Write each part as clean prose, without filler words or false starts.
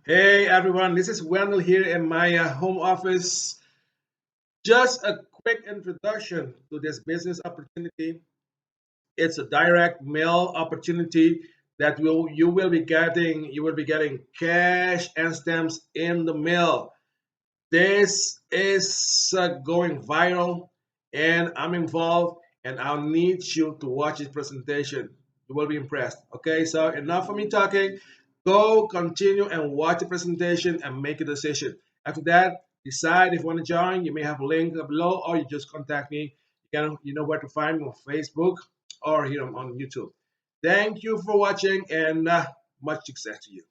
Hey everyone, this is Wendell here in my home office. Just a quick introduction to this business opportunity. It's a direct mail opportunity that you will be getting cash and stamps in the mail. This is going viral, and I'm involved, and I'll need you to watch this presentation. You will be impressed. Okay, so enough for me talking. Go continue and watch the presentation and make a decision. After that, decide if you want to join. You may have a link below, or you just contact me. You know where to find me on Facebook or here on YouTube. Thank you for watching, and much success to you.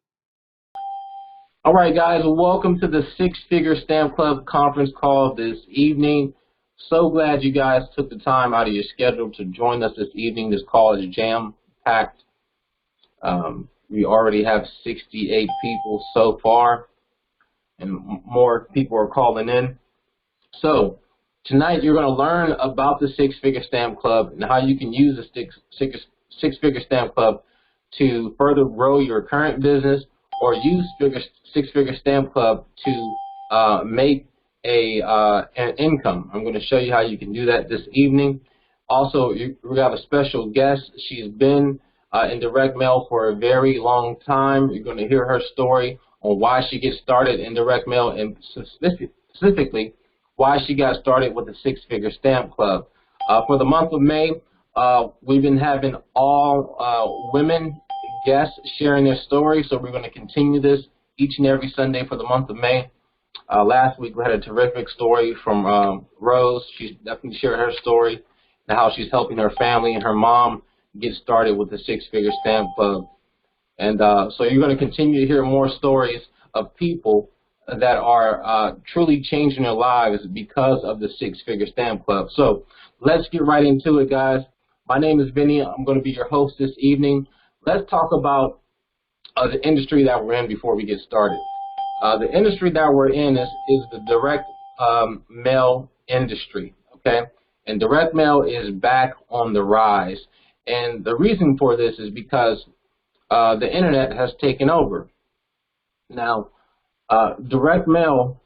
All right, guys, welcome to the Six Figure Stamp Club conference call this evening. So glad you guys took the time out of your schedule to join us this evening. This call is jam-packed. We already have 68 people so far, and more people are calling in. So tonight you're going to learn about the Six Figure Stamp Club and how you can use the Six Figure Stamp Club to further grow your current business, or use Six Figure Stamp Club to make an income. I'm going to show you how you can do that this evening. Also, we have a special guest. She's been in direct mail for a very long time. You're going to hear her story on why she gets started in direct mail, and specifically why she got started with the Six Figure Stamp Club. For the month of May, we've been having all women guests sharing their story, so we're going to continue this each and every Sunday for the month of May. Last week we had a terrific story from Rose. She's definitely shared her story and how she's helping her family and her mom get started with the Six Figure Stamp Club. And so you're going to continue to hear more stories of people that are truly changing their lives because of the Six Figure Stamp Club. So let's get right into it, guys. My name is Vinny. I'm going to be your host this evening. Let's talk about the industry that we're in before we get started. The industry that we're in is the direct mail industry, okay? And direct mail is back on the rise. And the reason for this is because the internet has taken over. Now, direct mail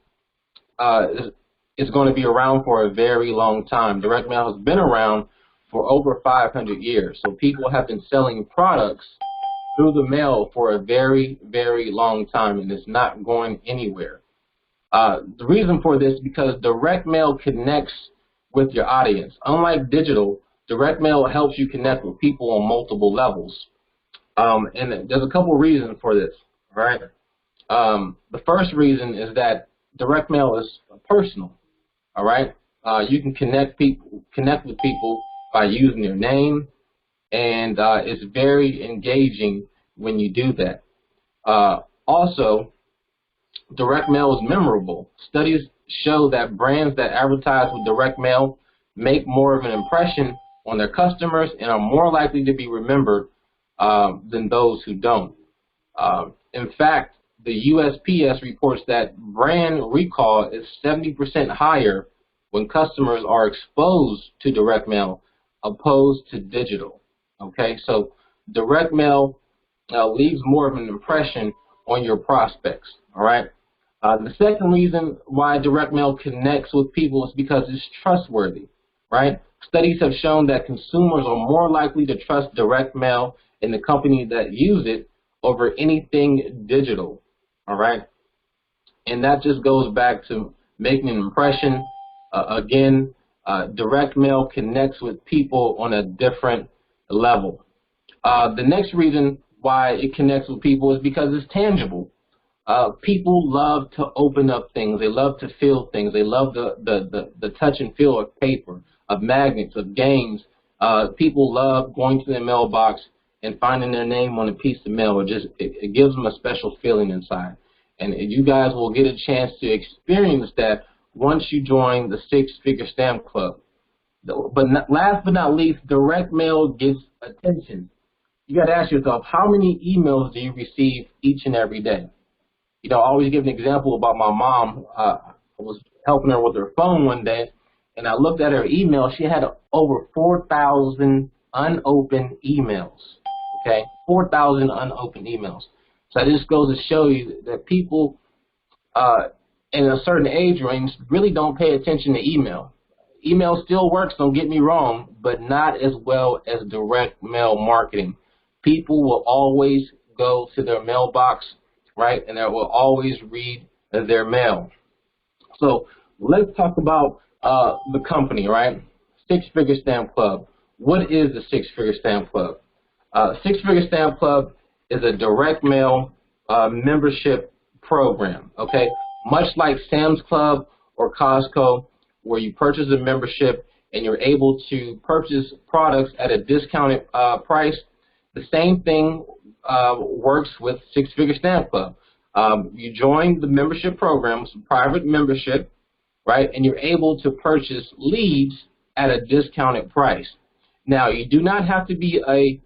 is going to be around for a very long time. Direct mail has been around for over 500 years. So people have been selling products through the mail for a very, very long time, and it's not going anywhere. The reason for this is because direct mail connects with your audience. Unlike digital, direct mail helps you connect with people on multiple levels. And there's a couple reasons for this, right? The first reason is that direct mail is personal, all right? You can connect with people by using their name, and it's very engaging when you do that. Also, direct mail is memorable. Studies show that brands that advertise with direct mail make more of an impression on their customers and are more likely to be remembered than those who don't. In fact, the USPS reports that brand recall is 70% higher when customers are exposed to direct mail opposed to digital. Okay, so direct mail leaves more of an impression on your prospects. All right. The second reason why direct mail connects with people is because it's trustworthy. Right. Studies have shown that consumers are more likely to trust direct mail and the company that use it over anything digital. All right. And that just goes back to making an impression. Again, direct mail connects with people on a different level. The next reason why it connects with people is because it's tangible. People love to open up things. They love to feel things. They love the touch and feel of paper, of magnets, of games. People love going to their mailbox and finding their name on a piece of mail. It gives them a special feeling inside. And you guys will get a chance to experience that once you join the Six Figure Stamp Club. But last but not least, direct mail gets attention. You got to ask yourself, how many emails do you receive each and every day? You know, I always give an example about my mom. I was helping her with her phone one day, and I looked at her email. She had over 4,000 unopened emails. Okay, 4,000 unopened emails. So this goes to show you that people in a certain age range really don't pay attention to email. Email still works, don't get me wrong, but not as well as direct mail marketing. People will always go to their mailbox, right, and they will always read their mail. So let's talk about the company, right? Six Figure Stamp Club. What is the Six Figure Stamp Club? Six Figure Stamp Club is a direct mail membership program, okay? Much like Sam's Club or Costco, where you purchase a membership and you're able to purchase products at a discounted price, the same thing works with Six Figure Stamp Club. You join the membership program, it's a private membership, right, and you're able to purchase leads at a discounted price. Now, you do not have to be a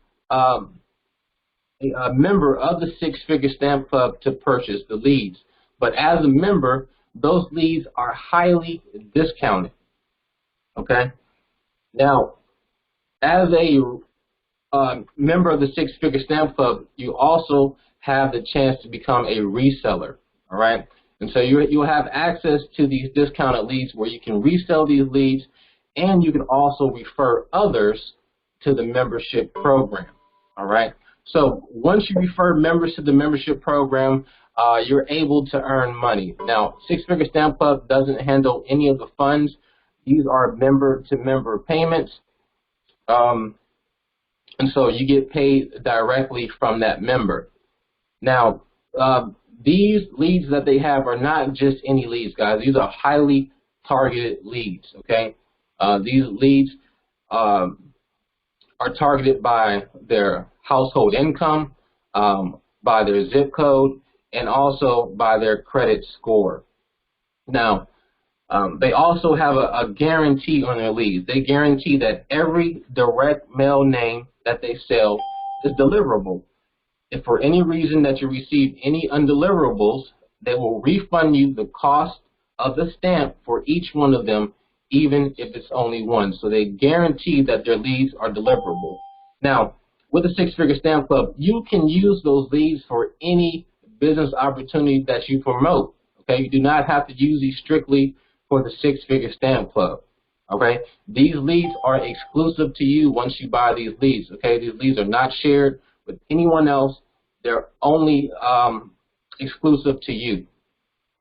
member of the Six Figure Stamp Club to purchase the leads, but as a member, those leads are highly discounted, okay? Now, as a member of the Six Figure Stamp Club, you also have the chance to become a reseller, all right? And so you'll have access to these discounted leads where you can resell these leads, and you can also refer others to the membership program, all right? So once you refer members to the membership program, you're able to earn money. Now, Six Figure Stamp Club doesn't handle any of the funds. These are member-to-member payments, and so you get paid directly from that member. Now, these leads that they have are not just any leads, guys. These are highly targeted leads, okay? These leads are targeted by their household income, by their zip code, and also by their credit score. Now, they also have a guarantee on their leads. They guarantee that every direct mail name that they sell is deliverable. If for any reason that you receive any undeliverables, they will refund you the cost of the stamp for each one of them, even if it's only one. So they guarantee that their leads are deliverable. Now, with the Six Figure Stamp Club, you can use those leads for any business opportunity that you promote. Okay, you do not have to use these strictly for the Six Figure Stamp Club. Okay, these leads are exclusive to you once you buy these leads. Okay, these leads are not shared with anyone else. They're only exclusive to you.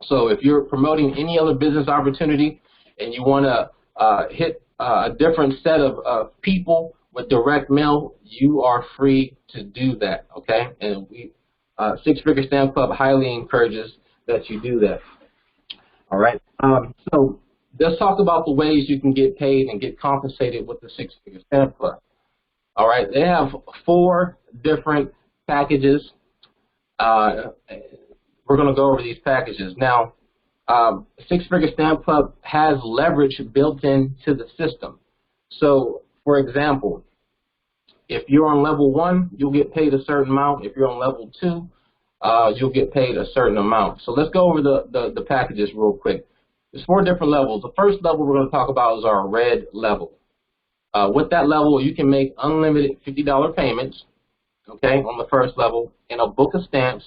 So if you're promoting any other business opportunity and you want to hit a different set of people with direct mail, you are free to do that, okay? And Six Figure Stamp Club highly encourages that you do that. All right, so let's talk about the ways you can get paid and get compensated with the Six Figure Stamp Club. All right, they have 4 different packages. We're going to go over these packages. Now, Six Figure Stamp Club has leverage built into the system. So, for example, if you're on level 1, you'll get paid a certain amount. If you're on level 2, you'll get paid a certain amount. So let's go over the packages real quick. There's 4 different levels. The first level we're going to talk about is our red level. With that level, you can make unlimited $50 payments, okay, on the first level, in a book of stamps.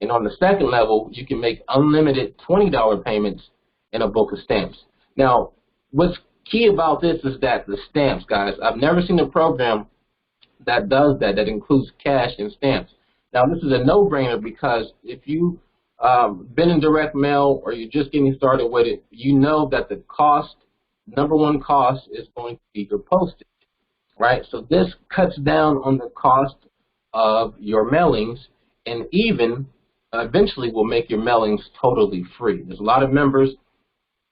And on the second level, you can make unlimited $20 payments in a book of stamps. Now, what's key about this is that the stamps, guys, I've never seen a program that does that, that includes cash and stamps. Now, this is a no-brainer because if you've been in direct mail or you're just getting started with it, you know that the cost, number one cost, is going to be your postage, right? So this cuts down on the cost of your mailings and even eventually will make your mailings totally free. There's a lot of members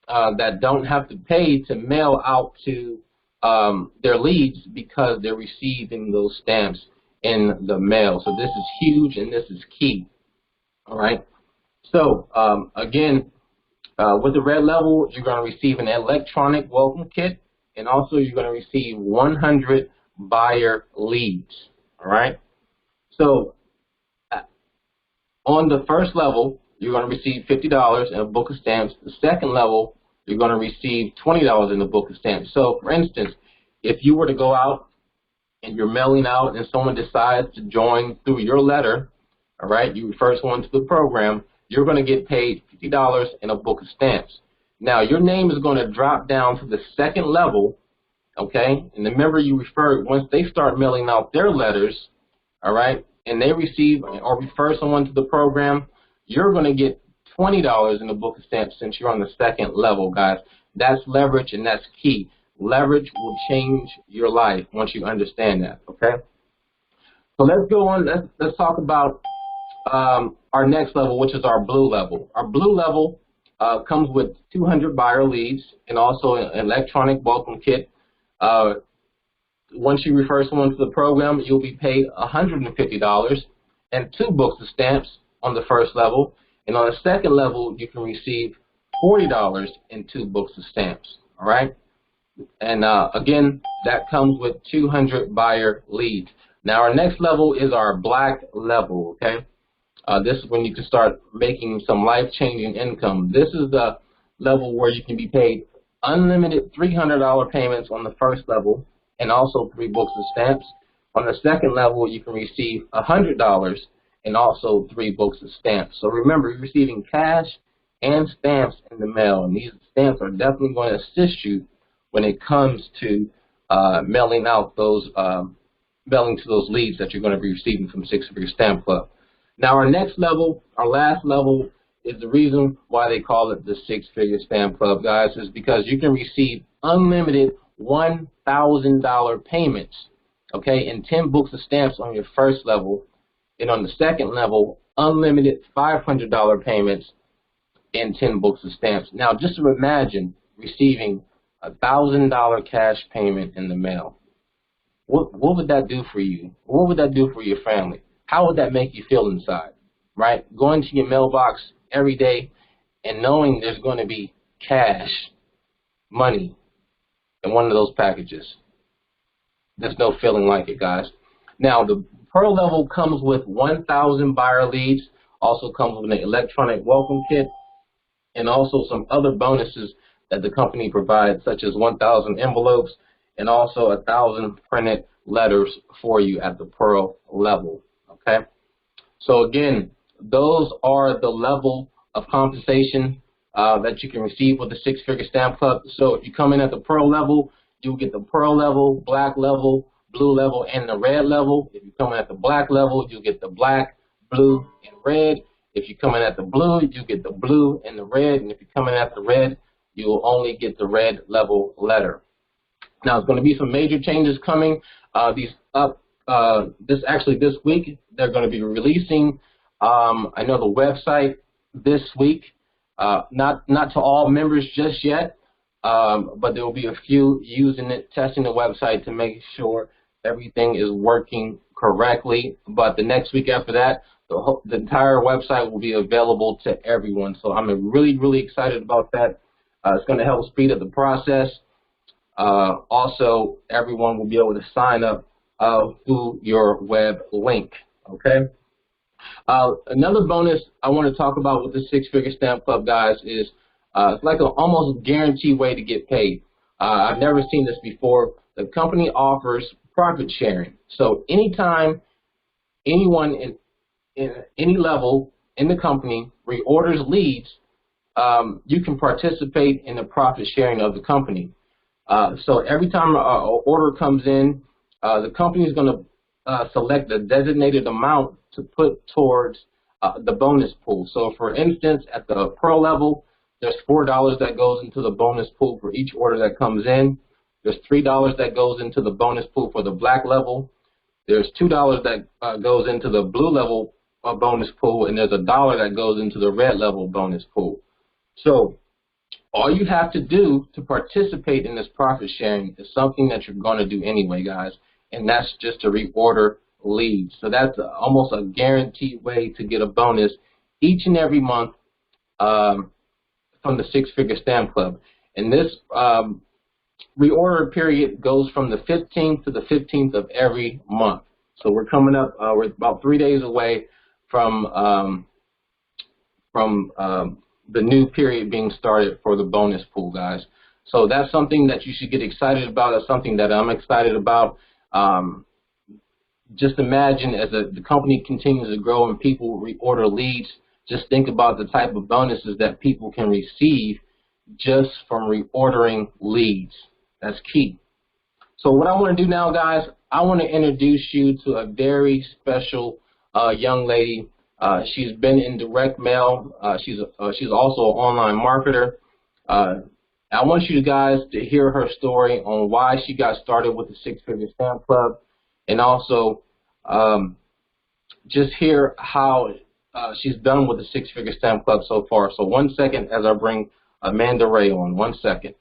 that don't have to pay to mail out to their leads because they're receiving those stamps in the mail. So this is huge and this is key. All right. So again, with the red level, you're going to receive an electronic welcome kit, and also you're going to receive 100 buyer leads. All right. So on the first level, you're going to receive $50 in a book of stamps. The second level, you're going to receive $20 in the book of stamps. So, for instance, if you were to go out and you're mailing out and someone decides to join through your letter, all right, you refer someone to the program, you're going to get paid $50 in a book of stamps. Now, your name is going to drop down to the second level, okay? And remember, you refer, once they start mailing out their letters, all right, and they receive or refer someone to the program, you're going to get $20 in the book of stamps since you're on the second level, guys. That's leverage, and that's key. Leverage will change your life once you understand that, okay? So let's go on. Let's talk about our next level, which is our blue level. Our blue level comes with 200 buyer leads and also an electronic welcome kit. Once you refer someone to the program, you'll be paid $150 and 2 books of stamps on the first level. And on the second level, you can receive $40 and 2 books of stamps. All right. And again, that comes with 200 buyer leads. Now, our next level is our black level, okay? This is when you can start making some life-changing income. This is the level where you can be paid unlimited $300 payments on the first level and also 3 books of stamps. On the second level, you can receive $100 and also 3 books of stamps. So remember, you're receiving cash and stamps in the mail, and these stamps are definitely going to assist you when it comes to mailing out those mailing to those leads that you're going to be receiving from Six Figure Stamp Club. Now, our next level, our last level, is the reason why they call it the Six Figure Stamp Club, guys, is because you can receive unlimited $1,000 payments, okay, and 10 books of stamps on your first level, and on the second level, unlimited $500 payments and 10 books of stamps. Now, just imagine receiving a $1,000 cash payment in the mail. What would that do for you? What would that do for your family? How would that make you feel inside, right? Going to your mailbox every day and knowing there's going to be cash, money in one of those packages. There's no feeling like it, guys. Now, the Pearl level comes with 1,000 buyer leads, also comes with an electronic welcome kit, and also some other bonuses that the company provides, such as 1,000 envelopes and also 1,000 printed letters for you at the Pearl level, okay? So again, those are the level of compensation that you can receive with the Six Figure Stamp Club. So if you come in at the Pearl level, you'll get the Pearl level, black level, blue level, and the red level. If you come in at the black level, you'll get the black, blue, and red. If you come in at the blue, you get the blue and the red. And if you come in at the red, you will only get the red level letter. Now, there's going to be some major changes coming. This week, they're going to be releasing, I know, the website this week. Not to all members just yet, but there will be a few using it, testing the website to make sure everything is working correctly. But the next week after that, the entire website will be available to everyone. So I'm really, really excited about that. It's going to help speed up the process. Also, everyone will be able to sign up through your web link, okay? Another bonus I want to talk about with the Six Figure Stamp Club, guys, is it's like an almost guaranteed way to get paid. I've never seen this before. The company offers profit sharing. So anytime anyone in any level in the company reorders leads, you can participate in the profit sharing of the company. So every time an order comes in, the company is going to select a designated amount to put towards the bonus pool. So for instance, at the Pearl level, there's $4 that goes into the bonus pool for each order that comes in. There's $3 that goes into the bonus pool for the black level. There's $2 that goes into the blue level bonus pool, and there's $1 that goes into the red level bonus pool. So all you have to do to participate in this profit sharing is something that you're going to do anyway, guys, and that's just to reorder leads. So that's almost a guaranteed way to get a bonus each and every month from the Six Figure Stamp Club. And this reorder period goes from the 15th to the 15th of every month. So we're coming up, we're about 3 days away from the new period being started for the bonus pool, guys. So that's something that you should get excited about. That's something that I'm excited about. just imagine as the company continues to grow and people reorder leads, just think about the type of bonuses that people can receive just from reordering leads. That's key. So what I want to do now, guys, I want to introduce you to a very special young lady. She's been in direct mail. She's also an online marketer. I want you guys to hear her story on why she got started with the Six Figure Stamp Club, and also just hear how she's done with the Six Figure Stamp Club so far. So 1 second as I bring Amanda Ray on. 1 second.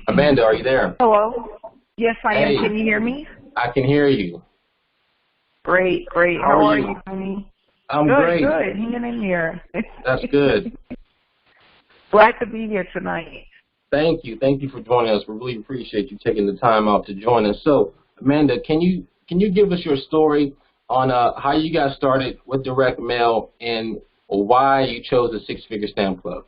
Amanda, are you there? Hello. Yes, I am. Can you hear me? I can hear you. Great, great. How are you, honey? I'm good, great. Good, hanging in here. That's good. Glad to be here tonight. Thank you. Thank you for joining us. We really appreciate you taking the time out to join us. So, Amanda, can you give us your story on how you got started with direct mail and why you chose the Six Figure Stamp Club?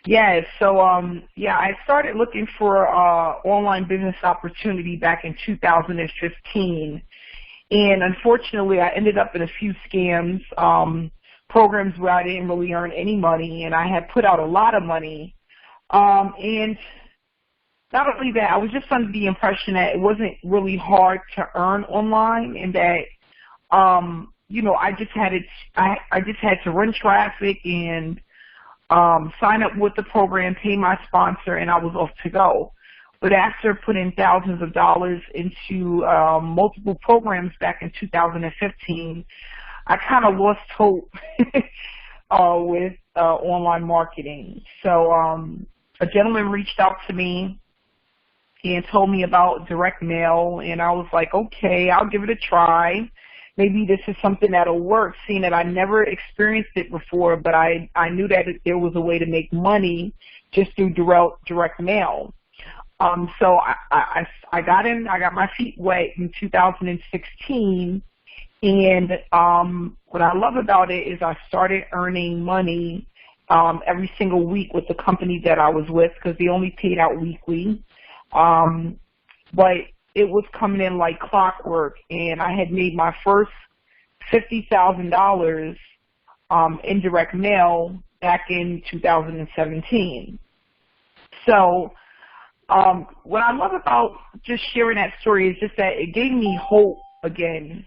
Yes. So, I started looking for online business opportunity back in 2015, and unfortunately, I ended up in a few scams, programs where I didn't really earn any money, and I had put out a lot of money. And not only that, I was just under the impression that it wasn't really hard to earn online, and that, I just had to run traffic and sign up with the program, pay my sponsor, and I was off to go. But after putting thousands of dollars into multiple programs back in 2015, I kind of lost hope with online marketing. So a gentleman reached out to me and told me about direct mail, and I was like, okay, I'll give it a try. Maybe this is something that'll work, seeing that I never experienced it before, but I knew that there was a way to make money just through direct mail. So I got in, I got my feet wet in 2016, and what I love about it is I started earning money every single week with the company that I was with, because they only paid out weekly. But it was coming in like clockwork, and I had made my first $50,000 in direct mail back in 2017. So what I love about just sharing that story is just that it gave me hope again,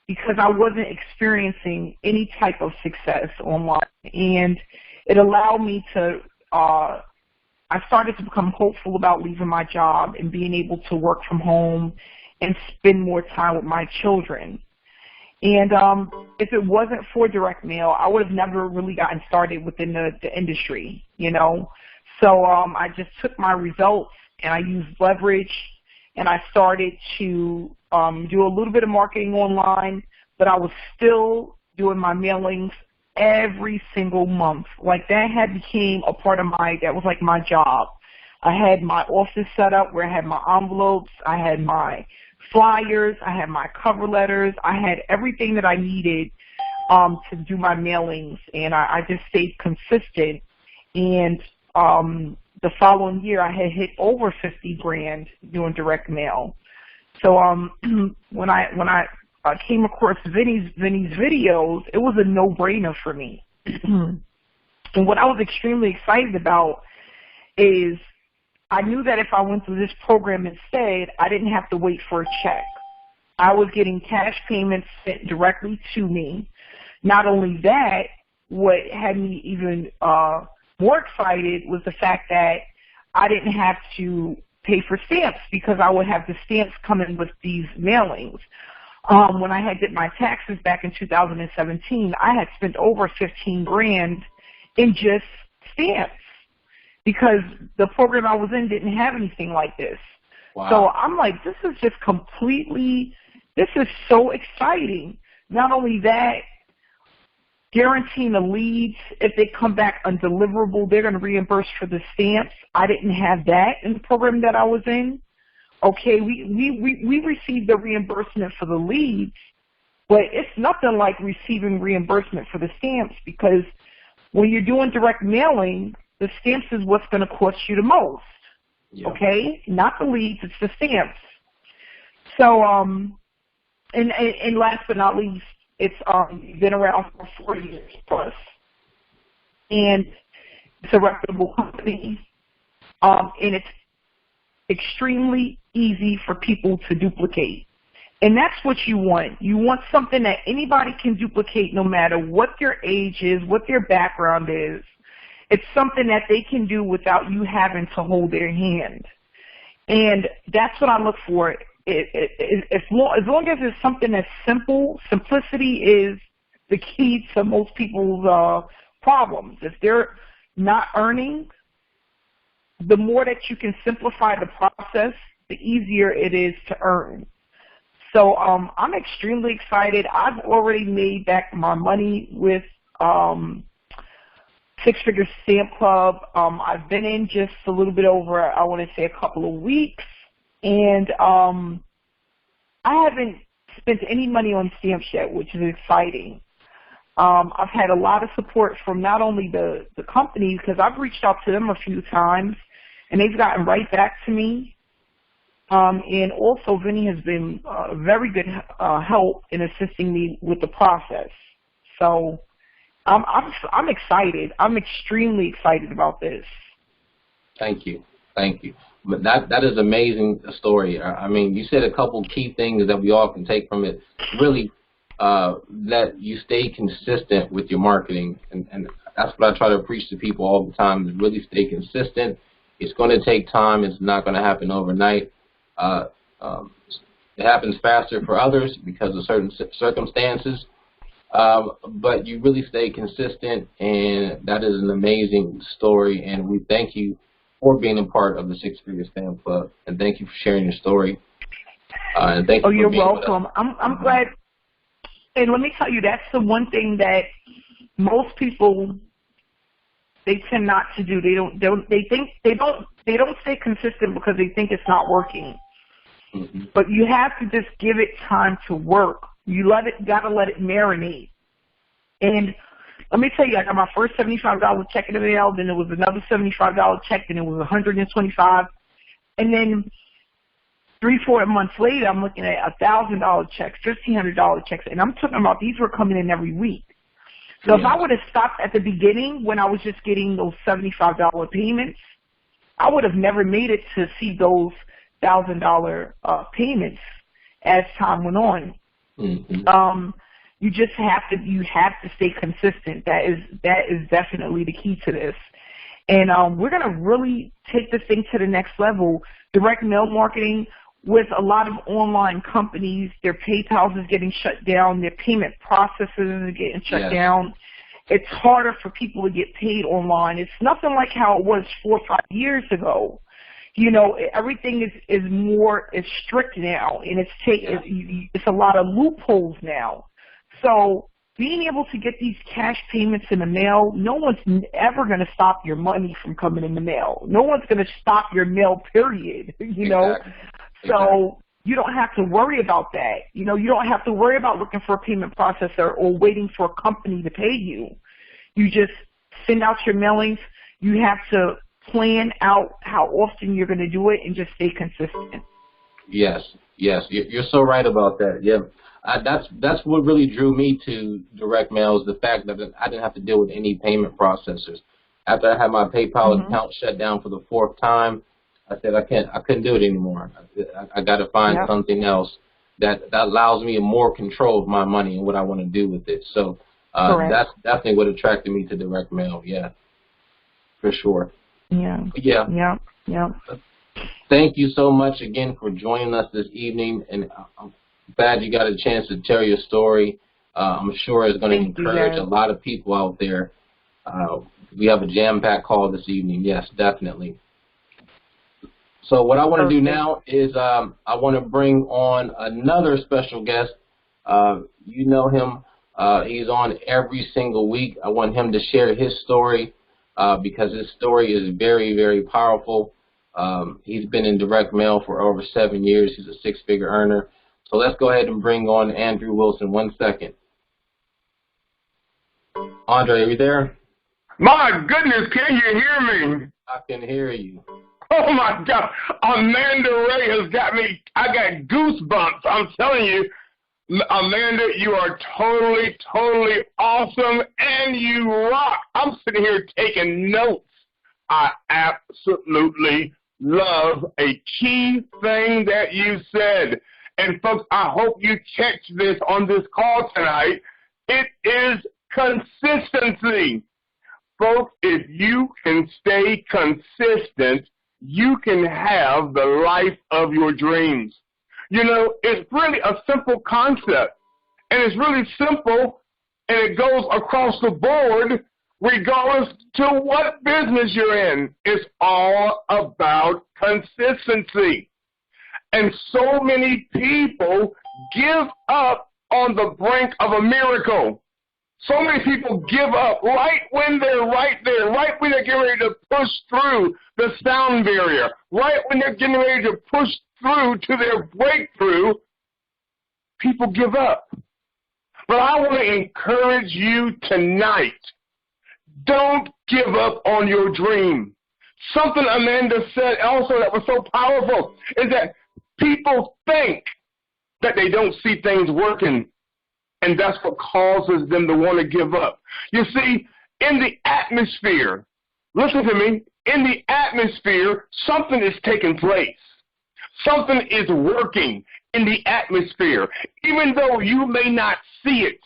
because I wasn't experiencing any type of success online, and it allowed me to I started to become hopeful about leaving my job and being able to work from home and spend more time with my children. And if it wasn't for direct mail, I would have never really gotten started within the industry, So I just took my results and I used leverage, and I started to do a little bit of marketing online, but I was still doing my mailings every single month. Like, that had became a part of that was like my job. I had my office set up where I had my envelopes, I had my flyers, I had my cover letters, I had everything that I needed to do my mailings, and I just stayed consistent. And the following year I had hit over 50 grand doing direct mail. So when I came across Vinny's videos, it was a no-brainer for me. And what I was extremely excited about is I knew that if I went through this program instead, I didn't have to wait for a check. I was getting cash payments sent directly to me. Not only that, what had me even more excited was the fact that I didn't have to pay for stamps, because I would have the stamps coming with these mailings. When I had did my taxes back in 2017, I had spent over 15 grand in just stamps, because the program I was in didn't have anything like this. Wow. So I'm like, this is so exciting. Not only that, guaranteeing the leads, if they come back undeliverable, they're going to reimburse for the stamps. I didn't have that in the program that I was in. Okay, we received the reimbursement for the leads, but it's nothing like receiving reimbursement for the stamps, because when you're doing direct mailing, the stamps is what's going to cost you the most. okay? Not the leads, it's the stamps. So, and last but not least, it's been around for 4 years plus, and it's a reputable company, and it's extremely easy for people to duplicate. And that's what you want. You want something that anybody can duplicate no matter what their age is, what their background is. It's something that they can do without you having to hold their hand. And that's what I look for. As long as it's something that's simple, simplicity is the key to most people's problems. If they're not earning, the more that you can simplify the process, the easier it is to earn. So I'm extremely excited. I've already made back my money with Six Figure Stamp Club. I've been in just a little bit over, I want to say, a couple of weeks. And I haven't spent any money on stamps yet, which is exciting. I've had a lot of support from not only the companies, because I've reached out to them a few times, and they've gotten right back to me. And also, Vinny has been very good help in assisting me with the process. So I'm excited. I'm extremely excited about this. Thank you. Thank you. But that is amazing story. I mean, you said a couple key things that we all can take from it. Really, that you stay consistent with your marketing, and that's what I try to preach to people all the time, is really stay consistent. It's going to take time. It's not going to happen overnight. It happens faster for others because of certain circumstances, but you really stay consistent, and that is an amazing story, and we thank you for being a part of the Six Figure Stamp Club, and thank you for sharing your story. And thank you for you're being welcome. I'm glad. And let me tell you, that's the one thing that most people, they tend not to do. They don't stay consistent because they think it's not working. Mm-hmm. But you have to just give it time to work. You gotta let it marinate. And let me tell you, I got my first $75 check in the mail, then there was another $75 check, then it was $125, and then 3-4 months later, I'm looking at $1,000 checks, $1,500 checks, and I'm talking about these were coming in every week. So if I would have stopped at the beginning when I was just getting those $75 payments, I would have never made it to see those $1,000 payments as time went on. Mm-hmm. You just have to stay consistent. That is definitely the key to this. And we're gonna really take this thing to the next level. Direct mail marketing, with a lot of online companies, their PayPal is getting shut down, their payment processes are getting shut down. It's harder for people to get paid online. It's nothing like how it was 4 or 5 years ago. You know, everything is more strict now, and it's a lot of loopholes now. So being able to get these cash payments in the mail, no one's ever going to stop your money from coming in the mail. No one's going to stop your mail, period, you know. So you don't have to worry about that. You know, you don't have to worry about looking for a payment processor or waiting for a company to pay you. You just send out your mailings. You have to plan out how often you're going to do it and just stay consistent. Yes, you're so right about that. Yeah, that's what really drew me to direct mail, is the fact that I didn't have to deal with any payment processors. After I had my PayPal account shut down for the 4th time, I said I couldn't do it anymore. I got to find something else that allows me more control of my money and what I want to do with it. So that's definitely what attracted me to direct mail. Yeah, for sure. Yeah. Thank you so much again for joining us this evening, and I'm glad you got a chance to tell your story. I'm sure it's going to encourage a lot of people out there. We have a jam-packed call this evening. Yes, definitely. So what I want to do now is I want to bring on another special guest. You know him. He's on every single week. I want him to share his story because his story is very, very powerful. He's been in direct mail for over 7 years. He's a 6-figure earner. So let's go ahead and bring on Andrew Wilson. 1 second. Andre, are you there? My goodness, can you hear me? I can hear you. Oh my God. Amanda Ray has got me, I got goosebumps. I'm telling you, Amanda, you are totally, totally awesome, and you rock. I'm sitting here taking notes. I absolutely love a key thing that you said. And folks, I hope you catch this on this call tonight. It is consistency. Folks, if you can stay consistent, you can have the life of your dreams. You know, it's really a simple concept, and it's really simple, and it goes across the board regardless to what business you're in. It's all about consistency. And so many people give up on the brink of a miracle. So many people give up right when they're right there, right when they're getting ready to push through the sound barrier, right when they're getting ready to push through to their breakthrough. People give up. But I want to encourage you tonight. Don't give up on your dream. Something Amanda said also that was so powerful is that people think that they don't see things working, and that's what causes them to want to give up. You see, in the atmosphere, listen to me, in the atmosphere, something is taking place. Something is working in the atmosphere. Even though you may not see it,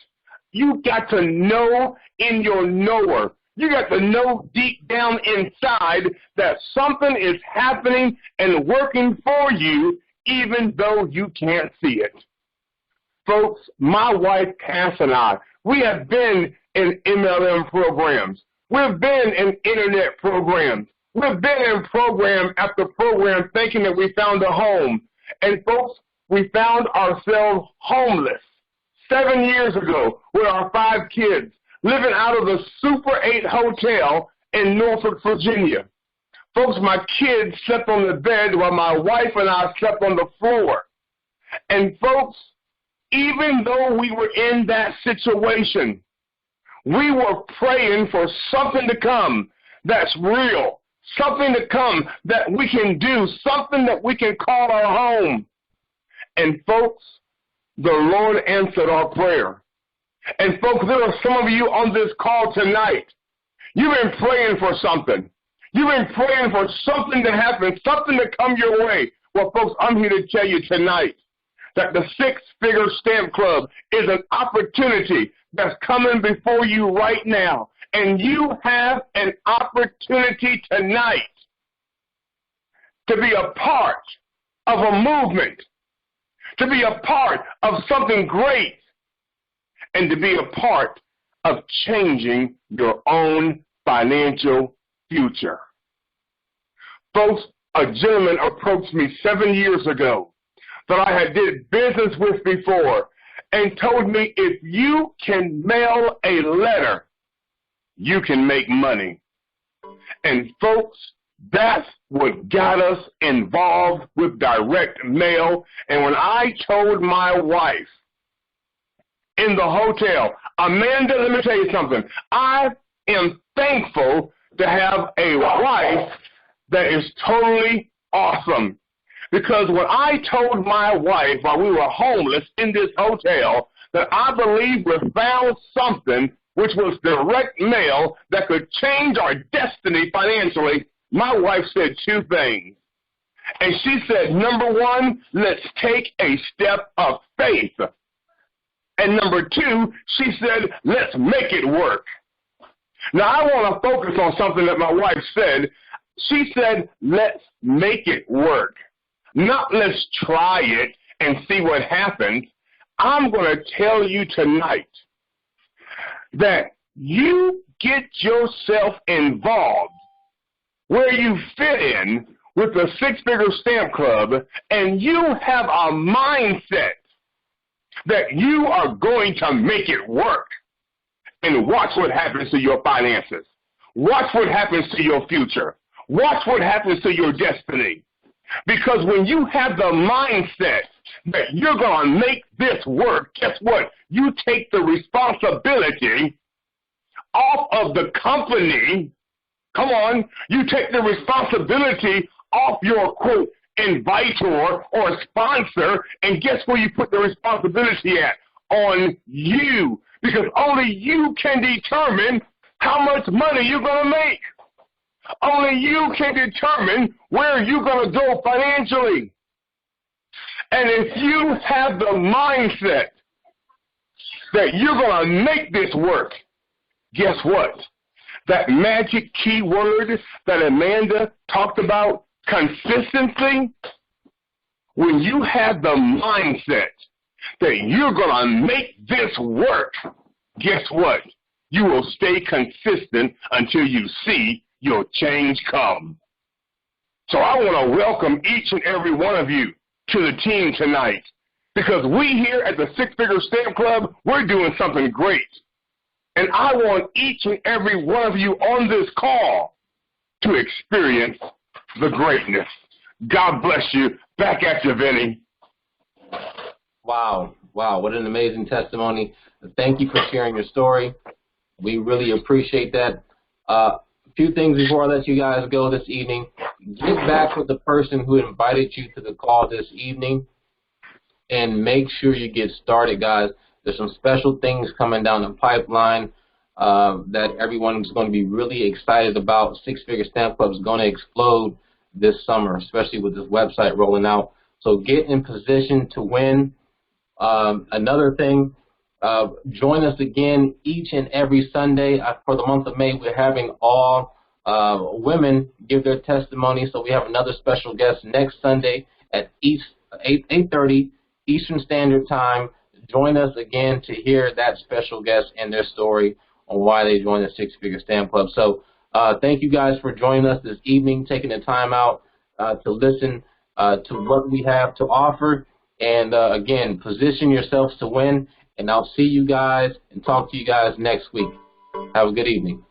you got to know in your knower. You got to know deep down inside that something is happening and working for you, even though you can't see it. Folks, my wife Cass and I, we have been in MLM programs. We've been in internet programs. We've been in program after program thinking that we found a home. And folks, we found ourselves homeless 7 years ago with our 5 kids, living out of the Super 8 hotel in Norfolk, Virginia. Folks, my kids slept on the bed while my wife and I slept on the floor. And folks, even though we were in that situation, we were praying for something to come that's real, something to come that we can do, something that we can call our home. And folks, the Lord answered our prayer. And folks, there are some of you on this call tonight. You've been praying for something. You've been praying for something to happen, something to come your way. Well, folks, I'm here to tell you tonight that the Six Figure Stamp Club is an opportunity that's coming before you right now. And you have an opportunity tonight to be a part of a movement, to be a part of something great, and to be a part of changing your own financial future. Folks, a gentleman approached me 7 years ago that I had did business with before and told me, if you can mail a letter, you can make money. And folks, that's what got us involved with direct mail. And when I told my wife in the hotel, Amanda, let me tell you something. I am thankful to have a wife that is totally awesome. Because when I told my wife while we were homeless in this hotel that I believe we found something which was direct mail that could change our destiny financially, my wife said 2 things. And she said, number 1, let's take a step of faith. And number 2, she said, let's make it work. Now, I want to focus on something that my wife said. She said, let's make it work. Not let's try it and see what happens. I'm going to tell you tonight that you get yourself involved where you fit in with the Six Figure Stamp Club, and you have a mindset that you are going to make it work. And watch what happens to your finances. Watch what happens to your future. Watch what happens to your destiny. Because when you have the mindset that you're going to make this work, guess what? You take the responsibility off of the company. Come on. You take the responsibility off your, quote, invitor or sponsor, and guess where you put the responsibility at? On you. Because only you can determine how much money you're going to make. Only you can determine where you're going to go financially. And if you have the mindset that you're going to make this work, guess what? That magic key word that Amanda talked about, consistency, when you have the mindset that you're going to make this work, guess what? You will stay consistent until you see your change come. So I want to welcome each and every one of you to the team tonight, because we here at the Six Figure Stamp Club, we're doing something great. And I want each and every one of you on this call to experience the greatness. God bless you. Back at you, Vinny. Wow, what an amazing testimony. Thank you for sharing your story. We really appreciate that. A few things before I let you guys go this evening. Get back with the person who invited you to the call this evening and make sure you get started, guys. There's some special things coming down the pipeline that everyone's going to be really excited about. Six Figure Stamp Club is going to explode this summer, especially with this website rolling out. So get in position to win. Another thing, join us again each and every Sunday. For the month of May, we're having all women give their testimony. So we have another special guest next Sunday at 8:30 Eastern Standard Time. Join us again to hear that special guest and their story on why they joined the Six Figure Stamp Club. So thank you guys for joining us this evening, taking the time out to listen to what we have to offer. And again, position yourselves to win. And I'll see you guys and talk to you guys next week. Have a good evening.